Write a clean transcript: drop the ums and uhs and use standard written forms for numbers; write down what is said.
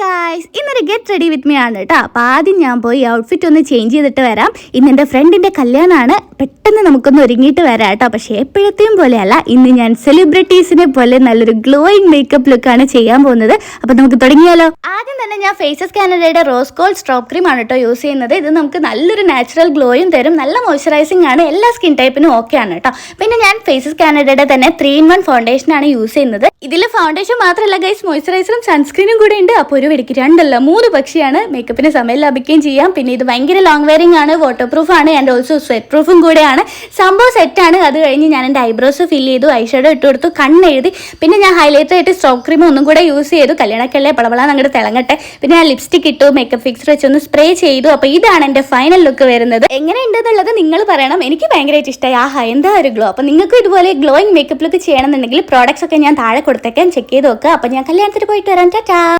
Guys, ഇന്നൊരു get ready with me ആണ് കേട്ടോ. അപ്പോൾ ആദ്യം ഞാൻ പോയി ഔട്ട്ഫിറ്റ് ഒന്ന് ചേഞ്ച് ചെയ്തിട്ട് വരാം. ഇന്ന് എൻ്റെ ഫ്രണ്ടിൻ്റെ കല്യാണമാണ്. പെട്ടെന്ന് നമുക്കൊന്ന് ഒരുങ്ങിയിട്ട് വരാം കേട്ടോ. പക്ഷേ എപ്പോഴത്തെയും പോലെയല്ല, ഇന്ന് ഞാൻ സെലിബ്രിറ്റീസിനെ പോലെ നല്ലൊരു ഗ്ലോയിങ് മേക്കപ്പ് ലുക്കാണ് ചെയ്യാൻ പോകുന്നത്. അപ്പോൾ നമുക്ക് തുടങ്ങിയാലോ. ആദ്യം തന്നെ ഞാൻ ഫേസസ് കാനഡയുടെ റോസ് ഗോൾഡ് സ്ട്രോപ്പ് ക്രീം ആണ് കേട്ടോ യൂസ് ചെയ്യുന്നത്. ഇത് നമുക്ക് നല്ലൊരു നാച്ചുറൽ ഗ്ലോയും തരും, നല്ല മോയ്സ്ചറൈസിങ് ആണ്, എല്ലാ സ്കിൻ ടൈപ്പിനും ഓക്കെ ആണ് കേട്ടോ. പിന്നെ ഞാൻ ഫേസസ് കാനഡയുടെ തന്നെ 3-in-1 ഫൗണ്ടേഷൻ ആണ് യൂസ് ചെയ്യുന്നത്. ഇതിൽ ഫൗണ്ടേഷൻ മാത്രമല്ല ഗൈസ്, മോയ്സ്ചറൈസറും സൺസ്ക്രീനും കൂടെ ഉണ്ട്. അപ്പോൾ ഒരു വെടിക്ക് 2 പക്ഷിയാണ്. മേക്കപ്പിന് സമയം ലാഭിക്കുകയും ചെയ്യാം. പിന്നെ ഇത് ഭയങ്കര ലോങ് വെയറിംഗ് ആണ്, വാട്ടർ പ്രൂഫ് ആണ്, ആൻഡ് ഓൾസോ സ്വെറ്റ് പ്രൂഫും കൂടെയാണ്. സംഭവം സെറ്റാണ്. അത് കഴിഞ്ഞ് ഞാൻ എൻ്റെ ഐബ്രോസ് ഫിൽ ചെയ്തു, ഐ ഷാഡോ ഇട്ട് കൊടുത്തു, കണ്ണെഴുതി. പിന്നെ ഞാൻ ഹൈലൈറ്റർ ആയിട്ട് സ്ട്രോപ്പ് ക്രീം ഒന്നും കൂടെ യൂസ് ചെയ്തു. കല്യാണക്കല്ലേ പളപളാന്ന് അങ്ങോട്ട് തിളങ്ങട്ടെ. പിന്നെ ഞാൻ ലിപ്സ്റ്റിക് ഇട്ടു, മേക്കപ്പ് ഫിക്സർ വെച്ചൊന്ന് സ്പ്രേ ചെയ്തു. അപ്പോൾ ഇതാണ് എൻ്റെ ഫൈനൽ ലുക്ക് വരുന്നത്. എങ്ങനെയുണ്ടെന്നുള്ളത് നിങ്ങൾ പറയണം. എനിക്ക് ഭയങ്കരമായിട്ട് ഇഷ്ടമായി. ആഹാ, എന്താ ഒരു ഗ്ലോ. അപ്പോൾ നിങ്ങൾക്കും ഇതുപോലെ ഗ്ലോയിങ് മേക്കപ്പ് ലുക്ക് ചെയ്യണമെന്നുണ്ടെങ്കിൽ പ്രോഡക്ട്സ് ഒക്കെ ഞാൻ താഴെ കൊടുത്തേക്കാൻ ചെക്ക് ചെയ്ത് നോക്കുക. അപ്പോൾ ഞാൻ കല്യാണത്തിന് പോയിട്ട് വരാം. ടാറ്റാ.